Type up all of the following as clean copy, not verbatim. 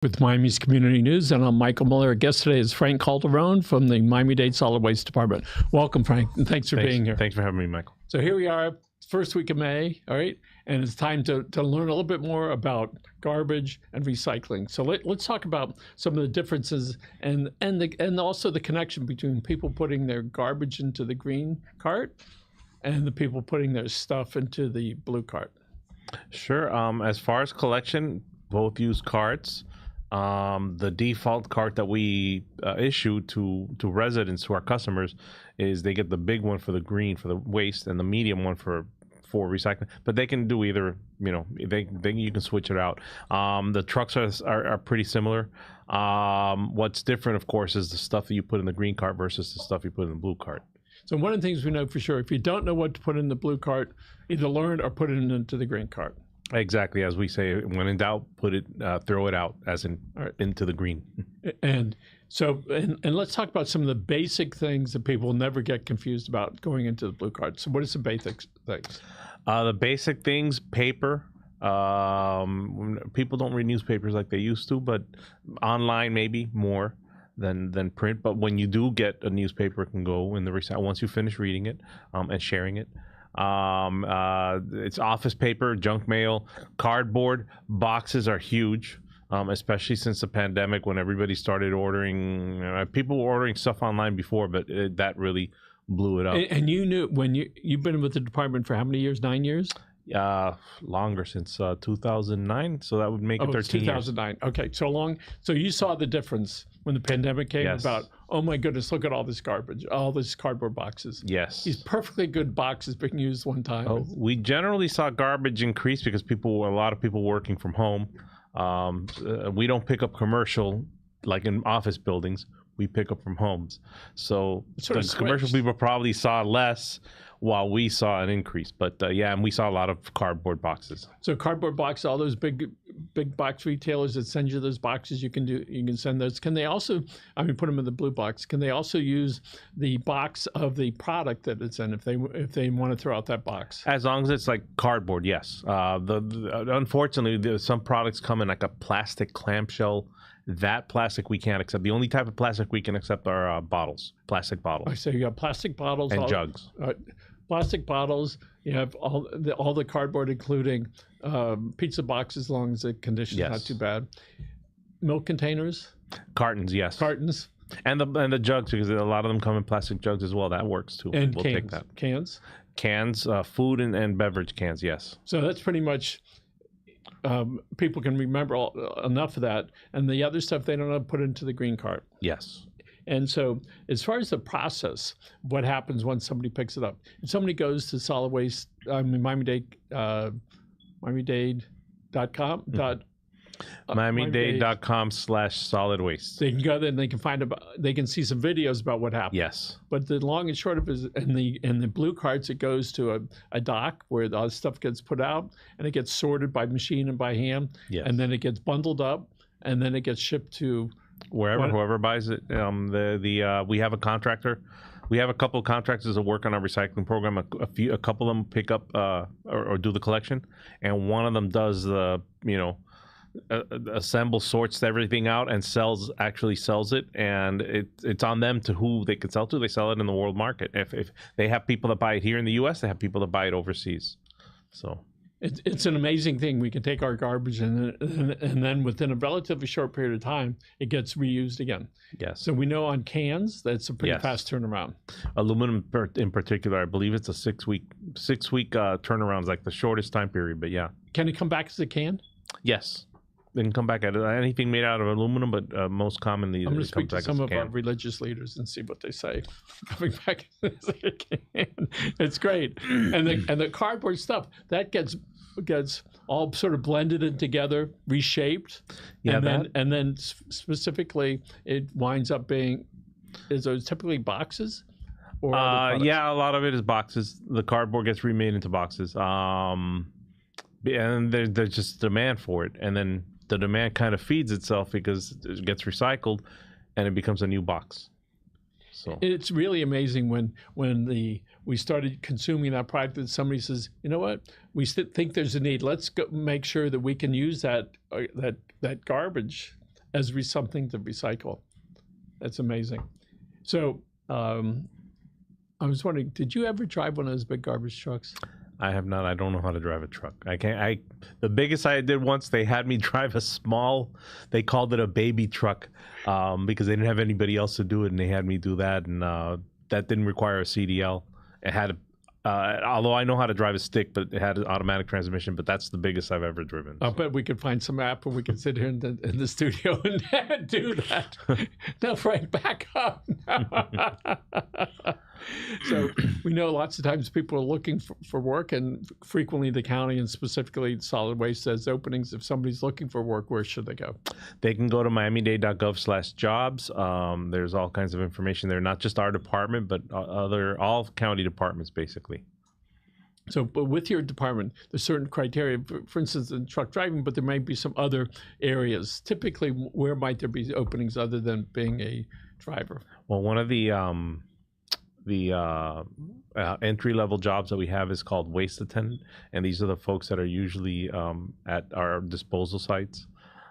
With Miami's Community News, and I'm Michael Muller. Our guest today is Frank Calderone from the Miami-Dade Solid Waste Department. Welcome, Frank, and thanks for being here. Thanks for having me, Michael. So here we are, first week of May, all right? And it's time to learn a little bit more about garbage and recycling. So let's talk about some of the differences and also the connection between people putting their garbage into the green cart and the people putting their stuff into the blue cart. Sure. As far as collection, both use carts. The default cart that we issue to residents, to our customers, is they get the big one for the green, for the waste, and the medium one for recycling. But they can do either. You know, you can switch it out. The trucks are pretty similar. What's different, of course, is the stuff that you put in the green cart versus the stuff you put in the blue cart. So one of the things we know for sure, if you don't know what to put in the blue cart, either learn or put it into the green cart. Exactly, as we say, when in doubt, throw it out, as in into the green. And so, and let's talk about some of the basic things that people never get confused about going into the blue cart. So, what are some basic things? The basic things: paper. People don't read newspapers like they used to, but online maybe more than print. But when you do get a newspaper, it can go in the recycle once you finish reading it and sharing it. It's office paper, junk mail, cardboard. Boxes are huge, especially since the pandemic, when everybody started ordering. People were ordering stuff online before, but that really blew it up. And you knew when you've been with the department for how many years? 9 years? Longer, since 2009. So that would make it 13 2009. years. Okay, so long. So you saw the difference when the pandemic came about, oh my goodness, look at all this garbage, all these cardboard boxes. Yes. These perfectly good boxes being used one time. Oh, we generally saw garbage increase because a lot of people working from home. We don't pick up commercial like in office buildings. We pick up from homes. So the commercial people probably saw less while we saw an increase. But and we saw a lot of cardboard boxes. So cardboard boxes, all those big box retailers that send you those boxes, you can send those. Can they also, put them in the blue box, can they also use the box of the product that it's in if they want to throw out that box? As long as it's like cardboard, yes. Unfortunately, some products come in like a plastic clamshell. That plastic we can't accept. The only type of plastic we can accept are plastic bottles. So you got plastic bottles and jugs. Plastic bottles. You have all the cardboard, including pizza boxes, as long as the condition's not too bad. Milk containers. Cartons, yes. Cartons. And the jugs, because a lot of them come in plastic jugs as well. That works too. And we'll cans. take that. Cans, food and beverage cans, yes. So that's pretty much. People can remember enough of that, and the other stuff they don't know, put into the green cart. Yes. And so, as far as the process, what happens once somebody picks it up? If somebody goes to solid waste, Miami-Dade, Miami-Dade.com. Miami-Dade.com/solid waste. They can go there and they can see some videos about what happened. Yes. But the long and short of it is, in the blue carts, it goes to a dock where all the stuff gets put out, and it gets sorted by machine and by hand. Yes. And then it gets bundled up, and then it gets shipped to whoever buys it. We have a contractor. We have a couple of contractors that work on our recycling program. A couple of them pick up or do the collection, and one of them does the assembles, sorts everything out, and sells it, and it's on them to who they can sell to. They sell it in the world market. If they have people that buy it here in the U.S., they have people that buy it overseas. So it's an amazing thing. We can take our garbage and then within a relatively short period of time, it gets reused again. Yes. So we know on cans that's a pretty fast turnaround. Aluminum in particular, I believe it's a 6 week turnaround, is like the shortest time period. But yeah. Can it come back as a can? Yes. They can come back at anything made out of aluminum, but most commonly I'm going to speak to some of our religious leaders and see what they say. Coming back as a can, it's great. And the cardboard stuff that gets all sort of blended in together, reshaped, and then specifically it winds up being, is those typically boxes? Or a lot of it is boxes. The cardboard gets remade into boxes, and there's just demand for it, and then the demand kind of feeds itself because it gets recycled and it becomes a new box. So it's really amazing when we started consuming that product that somebody says, you know what, we think there's a need. Let's go make sure that we can use that garbage as something to recycle. That's amazing. So I was wondering, did you ever drive one of those big garbage trucks? I have not. I don't know how to drive a truck. I can't. The biggest I did once, they had me drive a small. They called it a baby truck, because they didn't have anybody else to do it, and they had me do that, and that didn't require a CDL. It had although I know how to drive a stick, but it had an automatic transmission. But that's the biggest I've ever driven. I bet we could find some app where we could sit here in the studio and do that. No, Frank, back up. So we know lots of times people are looking for work, and frequently the county and specifically solid waste says openings. If somebody's looking for work, where should they go? They can go to miamidade.gov/jobs. There's all kinds of information there, not just our department, but all county departments, basically. So, but with your department, there's certain criteria, for instance, in truck driving, but there may be some other areas. Typically, where might there be openings other than being a driver? Well, one of the entry-level jobs that we have is called waste attendant, and these are the folks that are usually at our disposal sites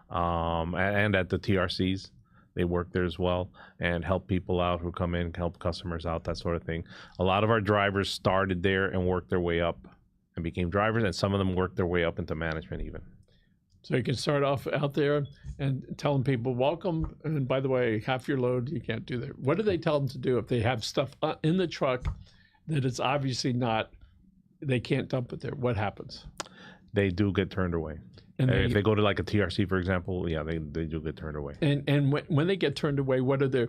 and at the TRCs. They work there as well and help people out who come in, help customers out, that sort of thing. A lot of our drivers started there and worked their way up and became drivers, and some of them worked their way up into management even. So you can start off out there and telling people, welcome, and by the way, half your load, you can't do that. What do they tell them to do if they have stuff in the truck that it's obviously not, they can't dump it there? What happens? They do get turned away. And if they go to like a TRC, for example, yeah, they do get turned away. And when they get turned away, what are their,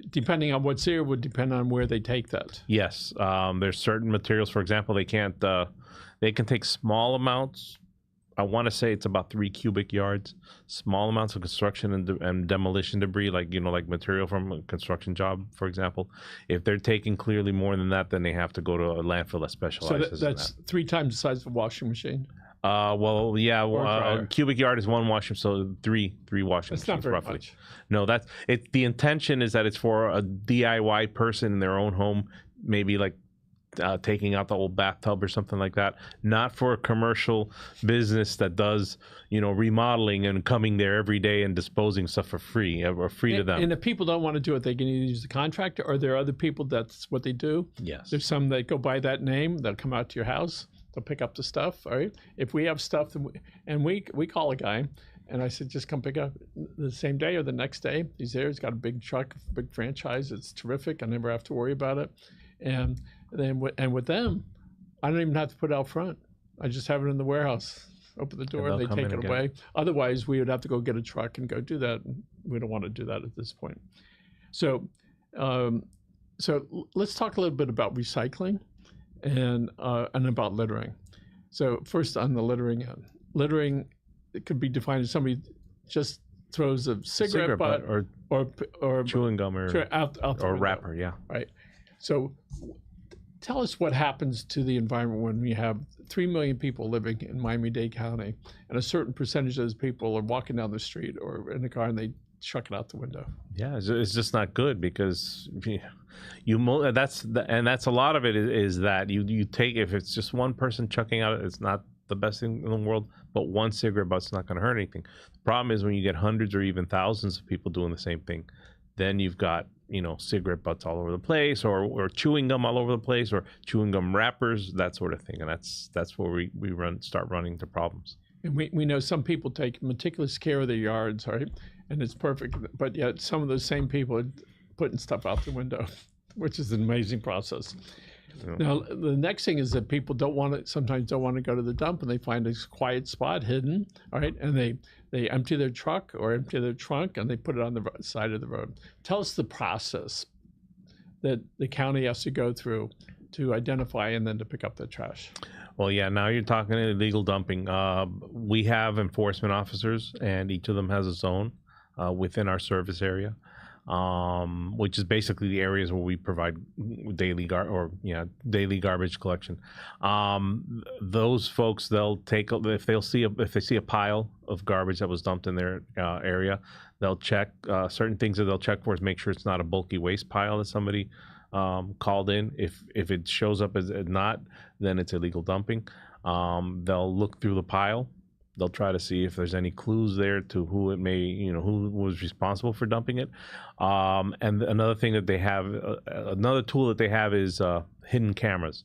depending on what's here, would depend on where they take that? Yes, there's certain materials, for example, they can't, they can take small amounts. I want to say it's about 3 cubic yards, small amounts of construction and demolition debris, like, like material from a construction job, for example. If they're taking clearly more than that, then they have to go to a landfill that specializes so that's in that. 3 times the size of a washing machine? Well, yeah, a cubic yard is 1 washing, so three washing that's machines not very roughly. Much. No, that's it. The intention is that it's for a DIY person in their own home, maybe like taking out the old bathtub or something like that, not for a commercial business that does, remodeling and coming there every day and disposing stuff for free or free to them. And if people don't want to do it, they can either use the contractor, or there are other people that's what they do. Yes. There's some that go by that name, they'll come out to your house, they'll pick up the stuff, all right? If we have stuff, and we call a guy, and I said, just come pick up the same day or the next day. He's there, he's got a big truck, big franchise, it's terrific, I never have to worry about it. And with them, I don't even have to put it out front. I just have it in the warehouse. Open the door, they take it away. Otherwise, we would have to go get a truck and go do that. We don't want to do that at this point. So, so let's talk a little bit about recycling and about littering. So first on the littering end. Littering, it could be defined as somebody just throws a cigarette butt or chewing gum or wrapper, yeah. Right. So tell us what happens to the environment when we have 3 million people living in Miami-Dade County, and a certain percentage of those people are walking down the street or in a car and they chuck it out the window. Yeah, it's just not good, because that's a lot of it is that you take, if it's just one person chucking out, it's not the best thing in the world, but one cigarette butt's not going to hurt anything. The problem is when you get hundreds or even thousands of people doing the same thing, then you've got cigarette butts all over the place, or chewing gum all over the place, or chewing gum wrappers, that sort of thing, and that's where we start running into problems. And we know some people take meticulous care of their yards, right? And it's perfect, but yet some of those same people are putting stuff out the window, which is an amazing process. Yeah. Now, the next thing is that people sometimes don't want to go to the dump, and they find a quiet spot hidden, all right? And they empty their truck or empty their trunk, and they put it on the side of the road. Tell us the process that the county has to go through to identify and then to pick up the trash. Well, yeah, now you're talking illegal dumping. We have enforcement officers, and each of them has a zone within our service area, which is basically the areas where we provide daily garbage collection. Those folks, they'll take, if they see a pile of garbage that was dumped in their area, they'll check certain things that they'll check for is make sure it's not a bulky waste pile that somebody called in. If it shows up as not, then it's illegal dumping. They'll look through the pile They'll try to see if there's any clues there to who it may, who was responsible for dumping it. And another thing that they have, another tool that they have is hidden cameras.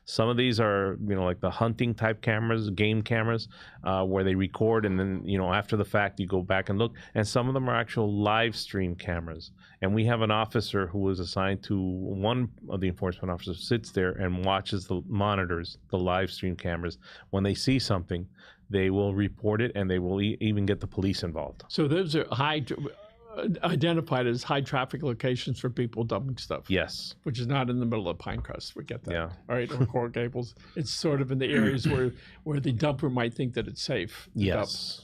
Some of these are, like the hunting type cameras, game cameras, where they record and then, after the fact, you go back and look. And some of them are actual live stream cameras. And we have an officer who was assigned to, one of the enforcement officers sits there and watches monitors the live stream cameras. When they see something, they will report it, and they will even get the police involved. So those are identified as high traffic locations for people dumping stuff. Yes. Which is not in the middle of Pinecrest. We get that. Yeah. All right. Or Coral Gables. It's sort of in the areas where the dumper might think that it's safe. Yes.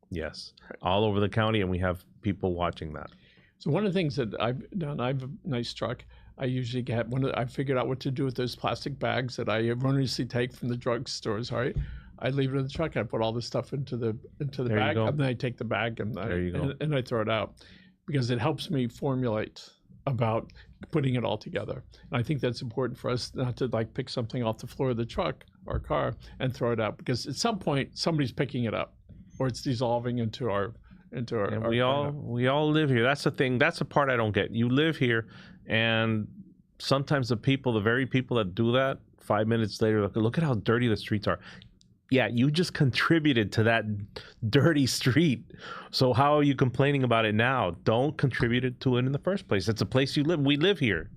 Yes. All over the county, and we have people watching that. So one of the things that I've done, I have a nice truck. I usually get I figured out what to do with those plastic bags that I erroneously take from the drugstores. All right. I leave it in the truck. I put all this stuff into the bag, and then I take the bag and I throw it out, because it helps me formulate about putting it all together. And I think that's important for us, not to pick something off the floor of the truck or car and throw it out, because at some point somebody's picking it up, or it's dissolving into our. And we all live here. That's the thing. That's the part I don't get. You live here, and sometimes the very people that do that, 5 minutes later, look at how dirty the streets are. Yeah, you just contributed to that dirty street. So how are you complaining about it now? Don't contribute to it in the first place. It's a place you live. We live here.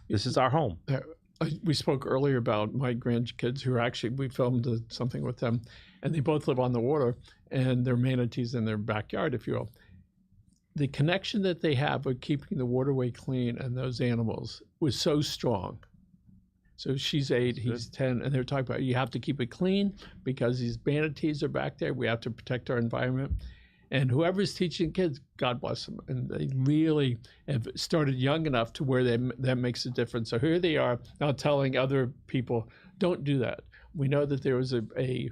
This is our home. We spoke earlier about my grandkids who we filmed something with them, and they both live on the water, and they're manatees in their backyard, if you will. The connection that they have with keeping the waterway clean and those animals was so strong. So she's 8, he's 10, and they're talking about, you have to keep it clean because these manatees are back there. We have to protect our environment. And whoever's teaching kids, God bless them. And they really have started young enough to where that makes a difference. So here they are now telling other people, don't do that. We know that there was a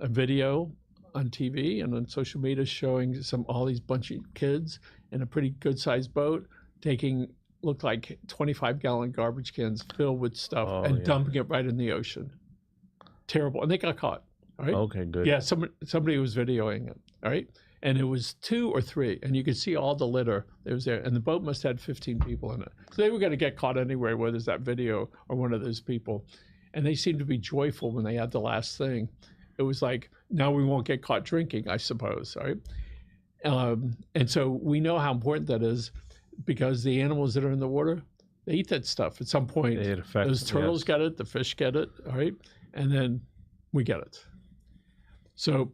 video on TV and on social media showing all these bunch of kids in a pretty good sized boat looked like 25-gallon garbage cans filled with stuff dumping it right in the ocean. Terrible. And they got caught. All right? Okay, good. Yeah, somebody was videoing it. All right. And it was 2 or 3, and you could see all the litter that was there. And the boat must have had 15 people in it. So they were going to get caught anyway, whether it's that video or one of those people. And they seemed to be joyful when they had the last thing. It was like, now we won't get caught drinking, I suppose. All right. And so we know how important that is, because the animals that are in the water, they eat that stuff at some point. Those turtles get it, the fish get it, all right? And then we get it. So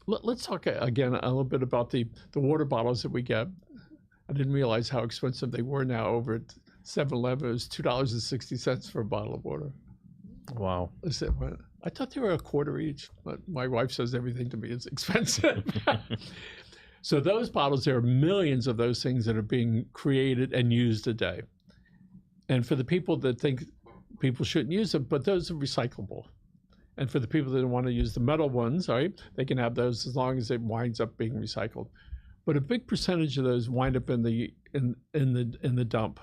let's talk again a little bit about the water bottles that we get. I didn't realize how expensive they were now over at 7-Eleven. It was $2.60 for a bottle of water. Wow. I thought they were $0.25 each, but my wife says everything to me is expensive. So those bottles, there are millions of those things that are being created and used a day. And for the people that think people shouldn't use them, but those are recyclable. And for the people that want to use the metal ones, right, they can have those as long as it winds up being recycled. But a big percentage of those wind up in the dump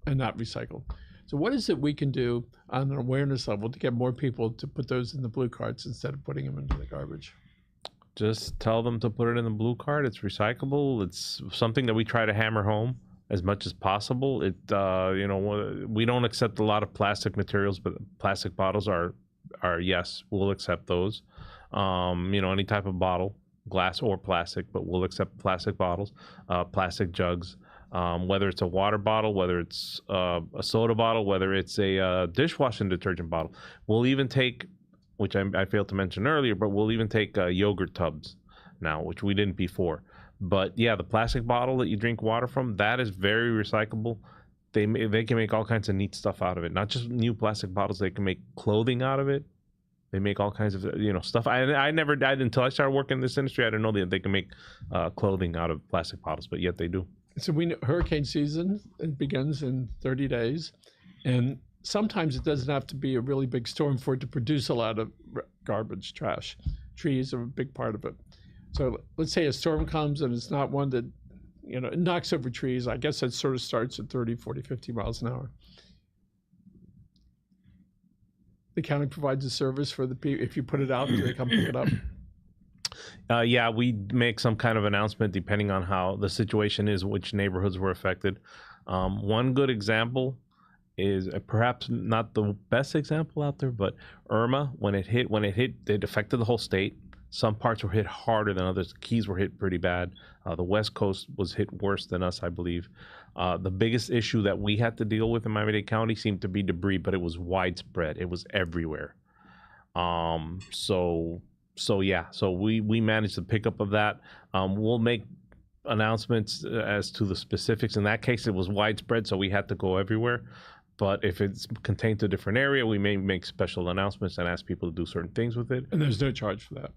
and not recycled. So what is it we can do on an awareness level to get more people to put those in the blue carts instead of putting them into the garbage? Just tell them to put it in the blue cart. It's recyclable. It's something that we try to hammer home as much as possible. We don't accept a lot of plastic materials, but plastic bottles are yes, we'll accept those. Any type of bottle, glass or plastic, but we'll accept plastic bottles, plastic jugs, whether it's a water bottle, whether it's a soda bottle, whether it's a dishwashing detergent bottle. We'll even take, which I failed to mention earlier, but we'll even take yogurt tubs now, which we didn't before. But yeah, the plastic bottle that you drink water from, that is very recyclable. They can make all kinds of neat stuff out of it. Not just new plastic bottles, they can make clothing out of it. They make all kinds of stuff. I never died until I started working in this industry. I didn't know that they can make clothing out of plastic bottles, but yet they do. So we know hurricane season, it begins in 30 days, and sometimes it doesn't have to be a really big storm for it to produce a lot of garbage, trash. Trees are a big part of it. So let's say a storm comes and it's not one that, it knocks over trees. I guess that sort of starts at 30, 40, 50 miles an hour. the county provides a service for the people. If you put it out, do they come pick it up? Yeah, we make some kind of announcement depending on how the situation is, which neighborhoods were affected. One good example is perhaps not the best example out there, but Irma, when it hit, it affected the whole state. Some parts were hit harder than others. The Keys were hit pretty bad. The West Coast was hit worse than us, I believe. The biggest issue that we had to deal with in Miami-Dade County seemed to be debris, but it was widespread. It was everywhere. So we managed the pickup of that. We'll make announcements as to the specifics. In that case, it was widespread, so we had to go everywhere. But if it's contained to a different area, we may make special announcements and ask people to do certain things with it. And there's no charge for that.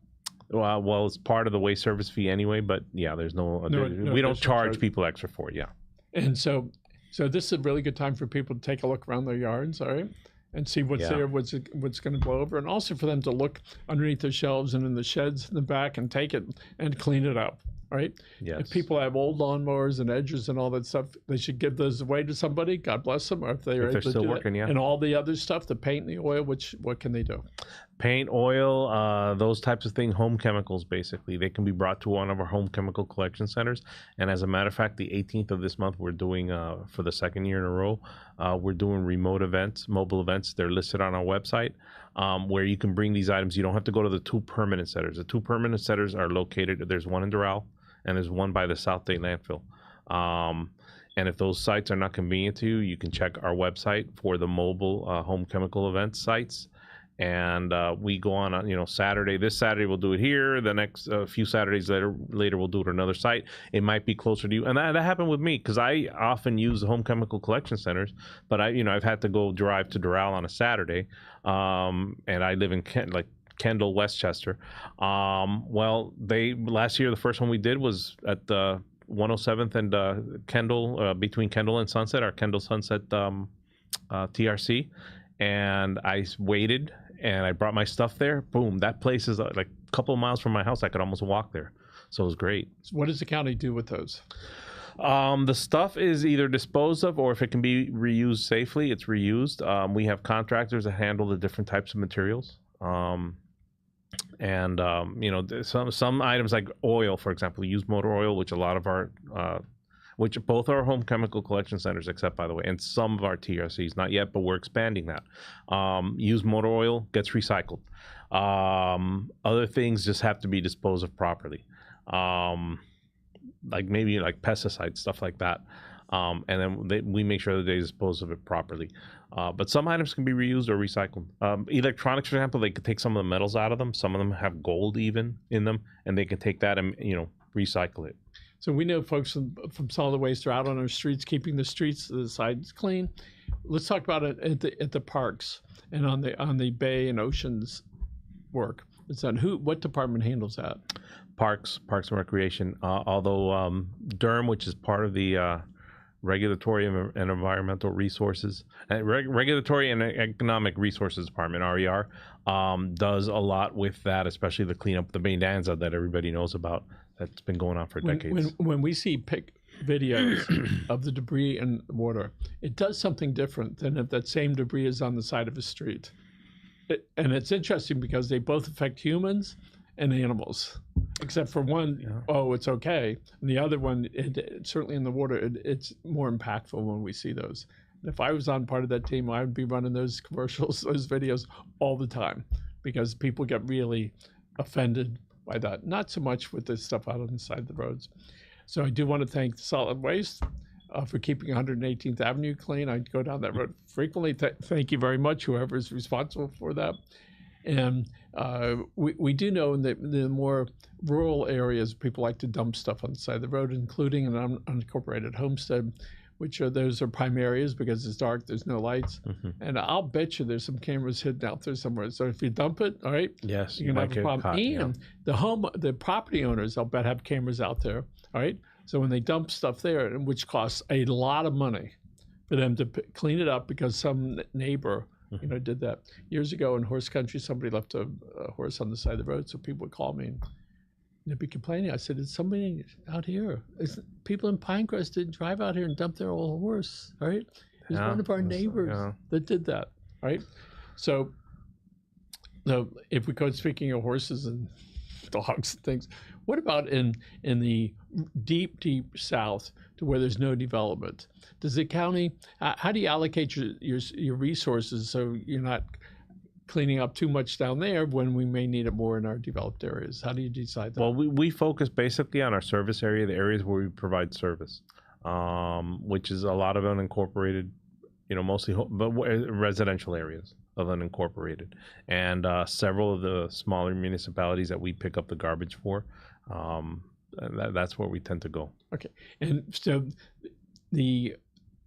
Well, it's part of the waste service fee anyway, but yeah, there's we don't charge people extra for it, yeah. And so this is a really good time for people to take a look around their yards, all right, and see what's there, what's going to blow over, and also for them to look underneath their shelves and in the sheds in the back and take it and clean it up, right? Yes. If people have old lawnmowers and edges and all that stuff, they should give those away to somebody. God bless them. Or if they're able to still do working, that. yeah. And all the other stuff, the paint and the oil, what can they do? Paint, oil, those types of things, home chemicals, basically. They can be brought to one of our home chemical collection centers. And as a matter of fact, the 18th of this month, we're doing, for the second year in a row, we're doing remote events, mobile events. They're listed on our website, where you can bring these items. You don't have to go to the 2 permanent centers. The 2 permanent centers are located, there's one in Doral, and there's one by the South Day landfill. And if those sites are not convenient to you, you can check our website for the mobile home chemical event sites. And we go on, Saturday. This Saturday we'll do it here. The next few Saturdays later we'll do it at another site. It might be closer to you, and that happened with me because I often use the home chemical collection centers. But I've had to go drive to Doral on a Saturday, and I live in Kendall, Westchester. Last year the first one we did was at the 107th and Kendall, between Kendall and Sunset, our Kendall Sunset TRC, and I waited. And I brought my stuff there. Boom, that place is like a couple of miles from my house. I could almost walk there. So it was great. So what does the county do with those? The stuff is either disposed of, or if it can be reused safely, it's reused. We have contractors that handle the different types of materials. Some items like oil, for example, used motor oil, which a lot of our which both our home chemical collection centers accept, by the way, and some of our TRCs, not yet, but we're expanding that. Used motor oil gets recycled. Other things just have to be disposed of properly, like maybe like pesticides, stuff like that. And then we make sure that they dispose of it properly. But some items can be reused or recycled. Electronics, for example, they could take some of the metals out of them. Some of them have gold even in them, and they can take that and recycle it. So we know folks from solid waste are out on our streets, keeping the streets, the sides clean. Let's talk about it at the parks and on the bay and oceans work. It's on what department handles that? Parks and Recreation. Although Durham, which is part of the Regulatory and Environmental Resources, Regulatory and Economic Resources Department, RER, does a lot with that, especially the cleanup, the bonanza that everybody knows about. That's been going on for decades. When we see videos of the debris and water, it does something different than if that same debris is on the side of a street. And it's interesting because they both affect humans and animals, except for one, it's okay. And the other one, certainly in the water, it's more impactful when we see those. And if I was on part of that team, I would be running those commercials, those videos all the time, because people get really offended by that. Not so much with this stuff out on the side of the roads. So I do want to thank Solid Waste for keeping 118th Avenue clean. I go down that road frequently. Thank you very much, whoever is responsible for that. And we do know in the more rural areas, people like to dump stuff on the side of the road, including an unincorporated homestead, those are prime areas because it's dark, there's no lights. Mm-hmm. And I'll bet you there's some cameras hidden out there somewhere. So if you dump it, all right, yes, you can have a problem. And the property owners, I'll bet, have cameras out there, all right? So when they dump stuff there, which costs a lot of money for them to clean it up because some neighbor did that. Years ago in horse country, somebody left a horse on the side of the road, so people would call me and they'd be complaining. I said, "It's somebody out here. People in Pinecrest didn't drive out here and dump their old horse, all right? It was one of our neighbors that did that, right?" So So if we go speaking of horses and dogs and things, what about in the deep south to where there's no development? Does the county, how do you allocate your resources so you're not cleaning up too much down there when we may need it more in our developed areas? How do you decide that? Well, we focus basically on our service area, the areas where we provide service, which is a lot of unincorporated, mostly but residential areas of unincorporated, and several of the smaller municipalities that we pick up the garbage for. That's where we tend to go. Okay, and so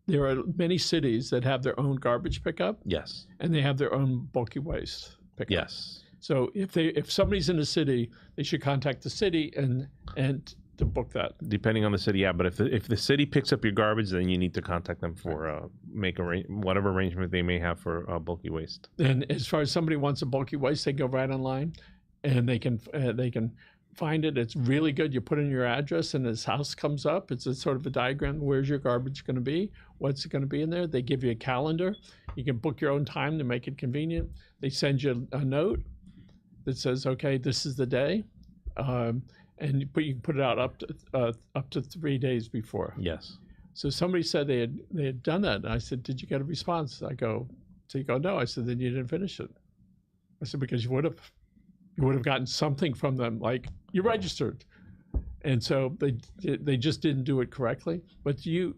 there are many cities that have their own garbage pickup. Yes. And they have their own bulky waste pickup. Yes. So if somebody's in a city, they should contact the city and to book that. Depending on the city, yeah. But if the city picks up your garbage, then you need to contact them for whatever arrangement they may have for bulky waste. And as far as somebody wants a bulky waste, they go right online, and they can find it. It's really good. You put in your address, and this house comes up. It's a sort of a diagram. Where's your garbage going to be? What's going to be in there? They give you a calendar. You can book your own time to make it convenient. They send you a note that says, "Okay, this is the day," and you can put it out up to 3 days before. Yes. So somebody said they had done that, and I said, "Did you get a response?" So you go, "No." I said, "Then you didn't finish it." I said, "Because you would have. You would have gotten something from them, like you registered." And so they just didn't do it correctly. But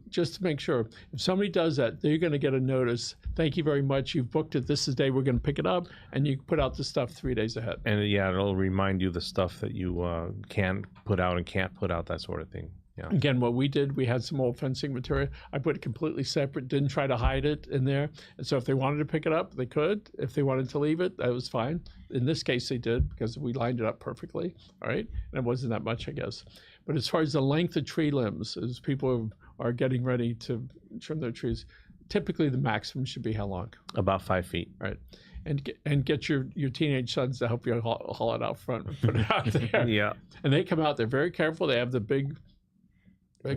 just to make sure, if somebody does that, they're going to get a notice. "Thank you very much. You've booked it. This is the day we're going to pick it up," and you put out the stuff 3 days ahead. And yeah, it'll remind you the stuff that you can put out and can't put out, that sort of thing. Yeah. Again, what we did, we had some old fencing material. I put it completely separate, didn't try to hide it in there. And so if they wanted to pick it up, they could. If they wanted to leave it, that was fine. In this case, they did, because we lined it up perfectly, all right? And it wasn't that much, I guess. But as far as the length of tree limbs, as people are getting ready to trim their trees, typically the maximum should be how long? About 5 feet. Right. And get your teenage sons to help you haul it out front and put it out there. Yeah. And they come out, they're very careful. They have the big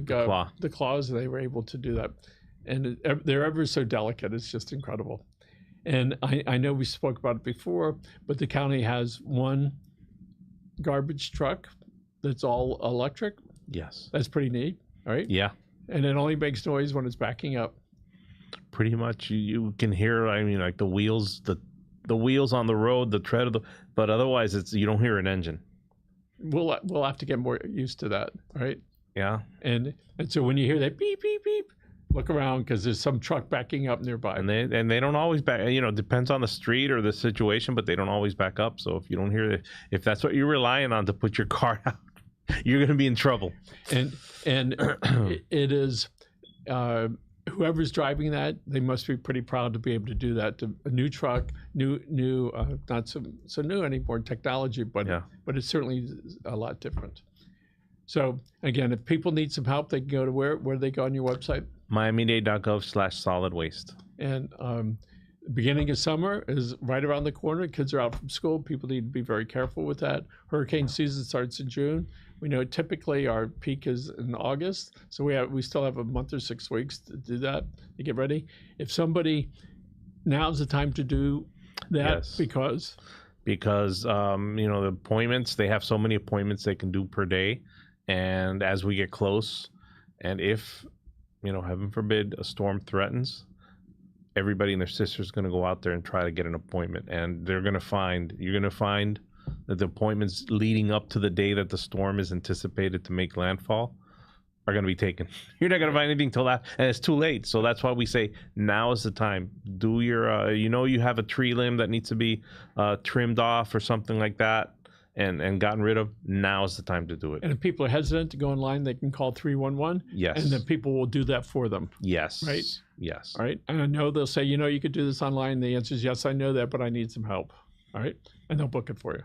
claw. The claws, and they were able to do that. And they're ever so delicate. It's just incredible. And I know we spoke about it before, but the county has one garbage truck that's all electric. Yes. That's pretty neat, right? Yeah. And it only makes noise when it's backing up. Pretty much, you can hear. I mean, like the wheels on the road, the tread of but otherwise, you don't hear an engine. We'll have to get more used to that, right? Yeah. And so when you hear that beep beep beep, look around, because there's some truck backing up nearby. And they don't always back. Depends on the street or the situation, but they don't always back up. So if you don't hear if that's what you're relying on to put your car out, you're going to be in trouble. And it is whoever's driving that, they must be pretty proud to be able to do that. To a new truck, new not so new anymore technology, but it's certainly a lot different. So again, if people need some help, they can go to where do they go on your website? miamidade.gov/solid waste. And beginning of summer is right around the corner. Kids are out from school. People need to be very careful with that. Hurricane season starts in June. We know typically our peak is in August, so we still have a month or 6 weeks to do that, to get ready. If somebody, now's the time to do that. Yes. Because the appointments, they have so many appointments they can do per day. And as we get close, and if, heaven forbid, a storm threatens, everybody and their sister is going to go out there and try to get an appointment. And you're going to find that the appointments leading up to the day that the storm is anticipated to make landfall are going to be taken. You're not going to find anything till that, and it's too late. So that's why we say now is the time. Do your, you have a tree limb that needs to be trimmed off or something like that, and gotten rid of. Now is the time to do it. And if people are hesitant to go online, they can call 311. Yes. And then people will do that for them. Yes. Right? Yes. All right. And I know they'll say, you could do this online. The answer is yes, I know that, but I need some help. All right. And they'll book it for you.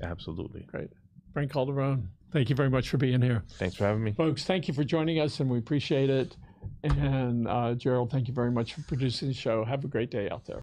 Absolutely. Great. Frank Calderon, thank you very much for being here. Thanks for having me. Folks, thank you for joining us, and we appreciate it. And Gerald, thank you very much for producing the show. Have a great day out there.